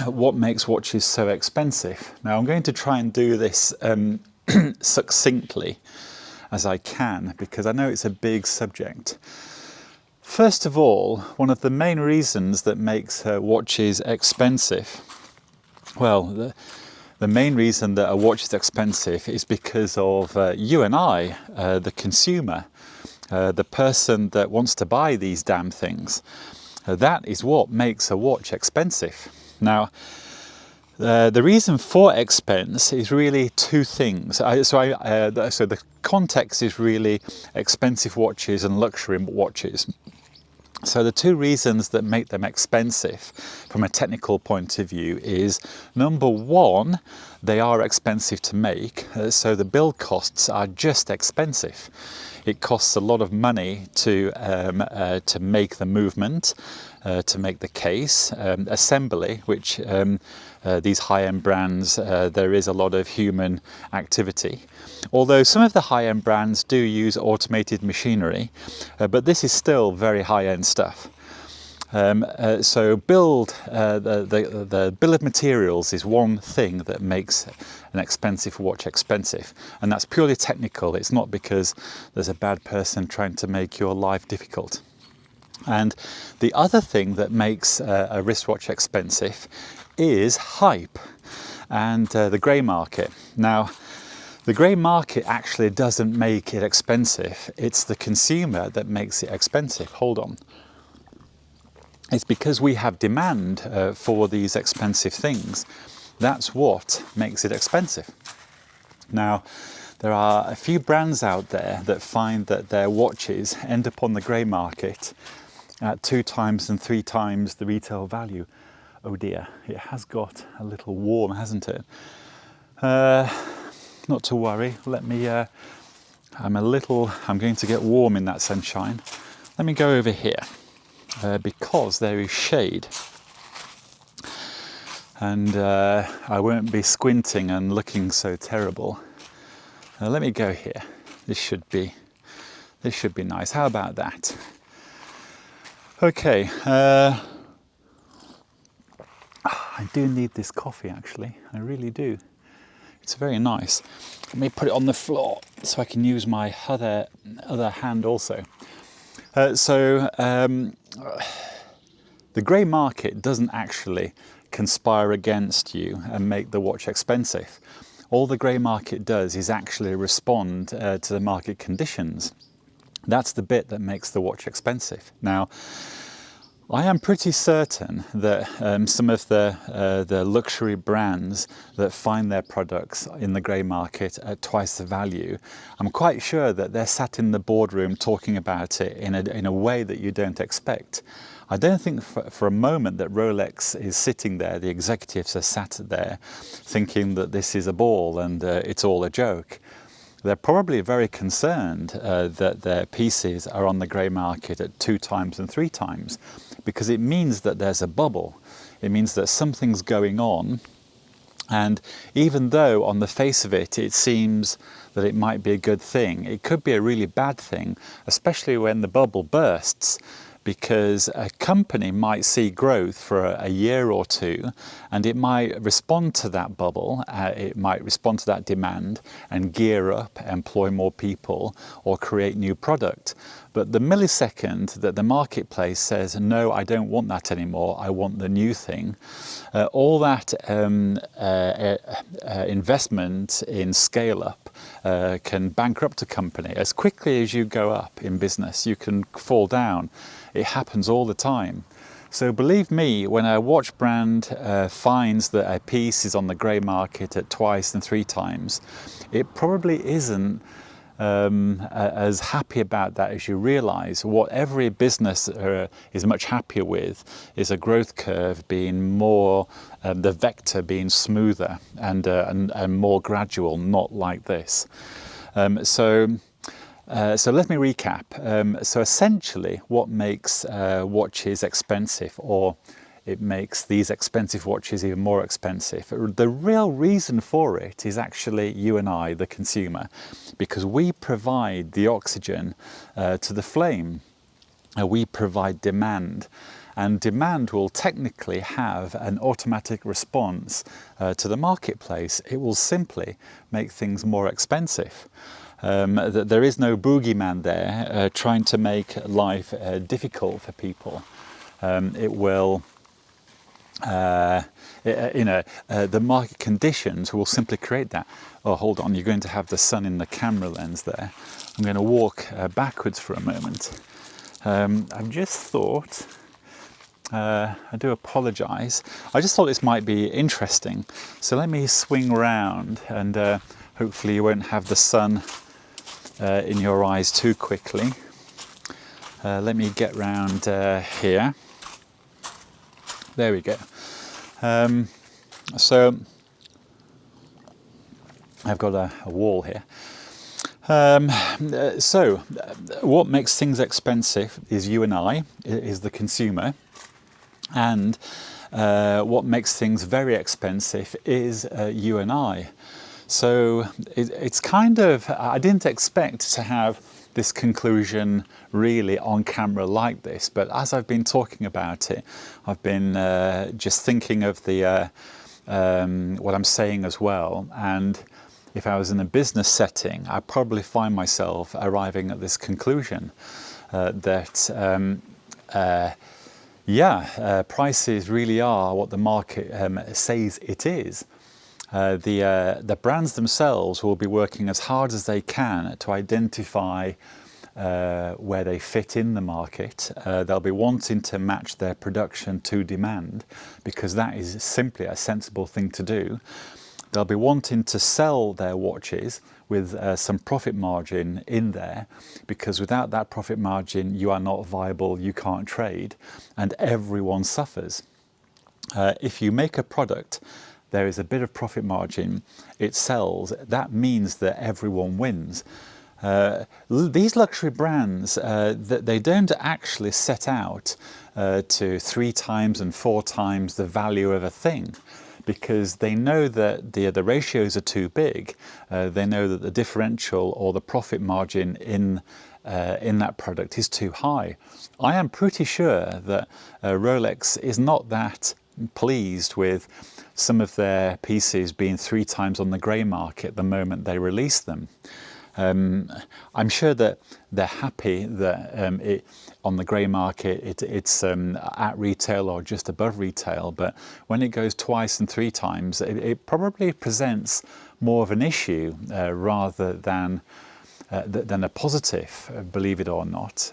what makes watches so expensive. Now I'm going to try and do this succinctly as I can, because I know it's a big subject. First of all, one of the main reasons that makes watches expensive, well, the main reason that a watch is expensive is because of you and I, the consumer, the person that wants to buy these damn things. That is what makes a watch expensive. Now, the reason for expense is really two things. So the context is really expensive watches and luxury watches. So the two reasons that make them expensive from a technical point of view is, number one, they are expensive to make, so the build costs are just expensive. It costs a lot of money to make the movement, to make the case, assembly, which these high-end brands, there is a lot of human activity. Although some of the high-end brands do use automated machinery, but this is still very high-end stuff. So the bill of materials is one thing that makes an expensive watch expensive, and that's purely technical. It's not because there's a bad person trying to make your life difficult. And the other thing that makes a wristwatch expensive is hype and the grey market. Now, the grey market actually doesn't make it expensive. It's the consumer that makes it expensive. Hold on. It's because we have demand for these expensive things. That's what makes it expensive. Now, there are a few brands out there that find that their watches end up on the grey market at 2 times and 3 times the retail value. Oh dear, it has got a little warm, hasn't it? Not to worry, let me, I'm going to get warm in that sunshine. Let me go over here, because there is shade. And I won't be squinting and looking so terrible. Let me go here. This should be nice. How about that? Okay. I do need this coffee, actually. I really do. It's very nice. Let me put it on the floor so I can use my other hand also. The grey market doesn't actually conspire against you and make the watch expensive. All the grey market does is actually respond to the market conditions. That's the bit that makes the watch expensive. Now, I am pretty certain that some of the luxury brands that find their products in the grey market at twice the value, I'm quite sure that they're sat in the boardroom talking about it in a way that you don't expect. I don't think for a moment that Rolex is sitting there, the executives are sat there thinking that this is a ball and it's all a joke. They're probably very concerned that their pieces are on the grey market at 2 times and 3 times, because it means that there's a bubble. It means that something's going on, and even though on the face of it, it seems that it might be a good thing, it could be a really bad thing, especially when the bubble bursts, because a company might see growth for a year or two, and it might respond to that bubble, it might respond to that demand and gear up, employ more people, or create new product. But the millisecond that the marketplace says, no, I don't want that anymore, I want the new thing, all that investment in scale up can bankrupt a company. As quickly as you go up in business, you can fall down. It happens all the time. So believe me, when a watch brand finds that a piece is on the grey market at 2 and 3 times, it probably isn't as happy about that as you realise. What every business is much happier with is a growth curve being more, the vector being smoother and more gradual, not like this. So let me recap. So essentially what makes watches expensive, or it makes these expensive watches even more expensive, the real reason for it is actually you and I, the consumer, because we provide the oxygen to the flame. We provide demand. and demand will technically have an automatic response to the marketplace. It will simply make things more expensive. There is no boogeyman there trying to make life difficult for people. It will, the market conditions will simply create that. Oh, hold on, you're going to have the sun in the camera lens there. I'm going to walk backwards for a moment. I've just thought, I do apologise, I just thought this might be interesting. So let me swing round, and hopefully you won't have the sun in your eyes too quickly. Let me get round here. There we go. So I've got a wall here. So what makes things expensive is you and I, is the consumer, and what makes things very expensive is you and I. So it's kind of, I didn't expect to have this conclusion really on camera like this, but as I've been talking about it, I've been just thinking of the what I'm saying as well. And if I was in a business setting, I'd probably find myself arriving at this conclusion that prices really are what the market says it is. The brands themselves will be working as hard as they can to identify where they fit in the market. They'll be wanting to match their production to demand, because that is simply a sensible thing to do. They'll be wanting to sell their watches with some profit margin in there, because without that profit margin you are not viable, you can't trade, and everyone suffers. If you make a product, there is a bit of profit margin, it sells, that means that everyone wins. These luxury brands, they don't actually set out to 3 times and 4 times the value of a thing, because they know that the ratios are too big. They know that the differential or the profit margin in that product is too high. I am pretty sure that Rolex is not that pleased with some of their pieces being 3 times on the grey market the moment they release them. I'm sure that they're happy that on the grey market it's at retail or just above retail, but when it goes 2 and 3 times, it probably presents more of an issue rather than a positive, believe it or not.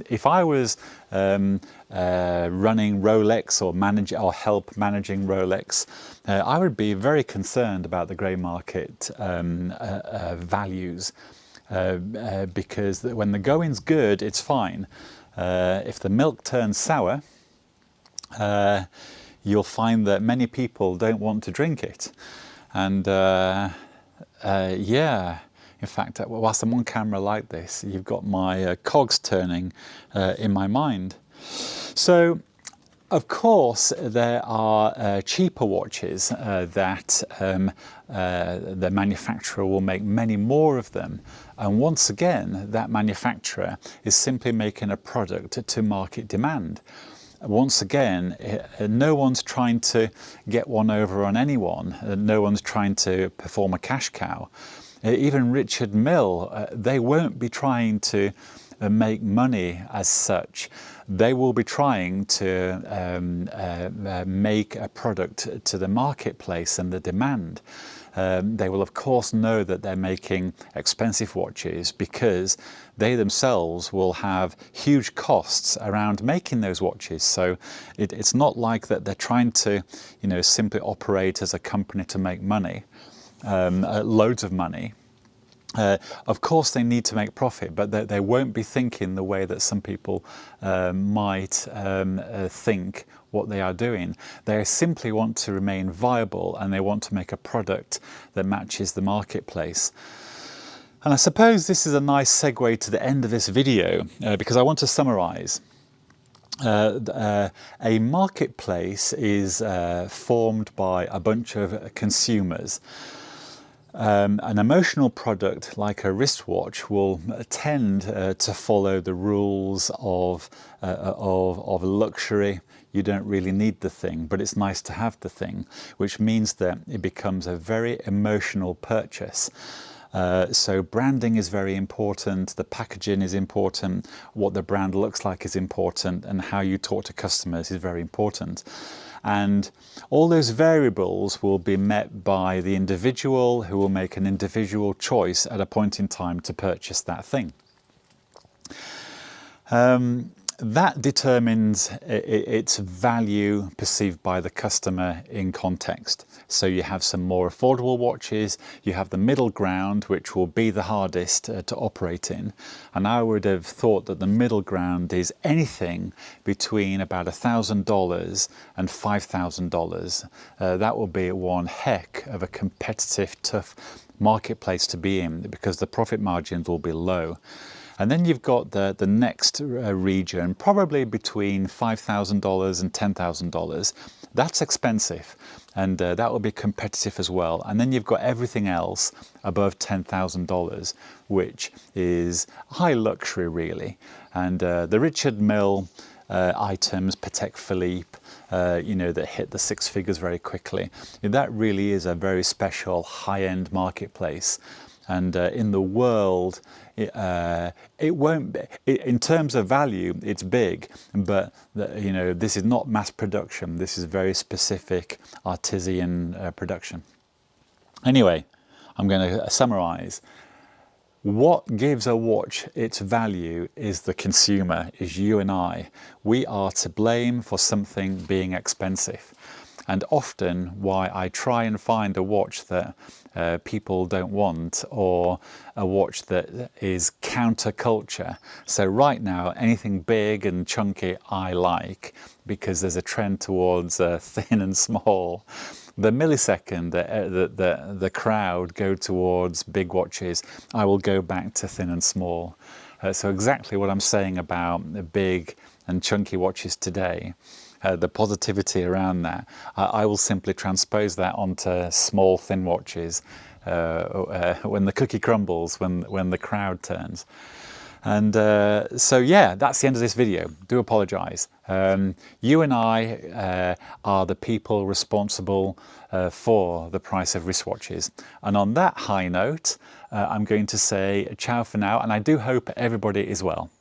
If I was running Rolex or help managing Rolex, I would be very concerned about the grey market values, because when the going's good, it's fine. If the milk turns sour, you'll find that many people don't want to drink it. And yeah, in fact, whilst I'm on camera like this, you've got my cogs turning in my mind. So, of course, there are cheaper watches that the manufacturer will make many more of them. And once again, that manufacturer is simply making a product to market demand. Once again, no one's trying to get one over on anyone. No one's trying to perform a cash cow. Even Richard Mille, they won't be trying to make money as such. They will be trying to make a product to the marketplace and the demand. They will of course know that they're making expensive watches, because they themselves will have huge costs around making those watches. So it's not like that they're trying to, simply operate as a company to make money, loads of money. Of course they need to make profit, but they won't be thinking the way that some people might think what they are doing. They simply want to remain viable, and they want to make a product that matches the marketplace. And I suppose this is a nice segue to the end of this video, because I want to summarize. A marketplace is formed by a bunch of consumers. An emotional product like a wristwatch will tend to follow the rules of luxury. You don't really need the thing, but it's nice to have the thing, which means that it becomes a very emotional purchase. So branding is very important, the packaging is important, what the brand looks like is important, and how you talk to customers is very important. And all those variables will be met by the individual, who will make an individual choice at a point in time to purchase that thing. That determines its value perceived by the customer in context. So you have some more affordable watches, you have the middle ground, which will be the hardest to operate in. And I would have thought that the middle ground is anything between about $1,000 and $5,000. That will be one heck of a competitive, tough marketplace to be in, because the profit margins will be low. And then you've got the next region, probably between $5,000 and $10,000. That's expensive, and that will be competitive as well. And then you've got everything else above $10,000, which is high luxury really. And the Richard Mille items, Patek Philippe, that hit the six figures very quickly. That really is a very special high-end marketplace. And in the world, it won't be, in terms of value, it's big, but this is not mass production. This is very specific artisan production. Anyway, I'm going to summarize. What gives a watch its value is the consumer, is you and I. We are to blame for something being expensive. And often why I try and find a watch that people don't want, or a watch that is counterculture. So right now, anything big and chunky I like, because there's a trend towards thin and small. The millisecond the crowd go towards big watches, I will go back to thin and small. So exactly what I'm saying about the big and chunky watches today, the positivity around that, I will simply transpose that onto small, thin watches when the cookie crumbles, when the crowd turns. And so yeah, that's the end of this video. Do apologise. You and I are the people responsible for the price of wristwatches. And on that high note, I'm going to say ciao for now, and I do hope everybody is well.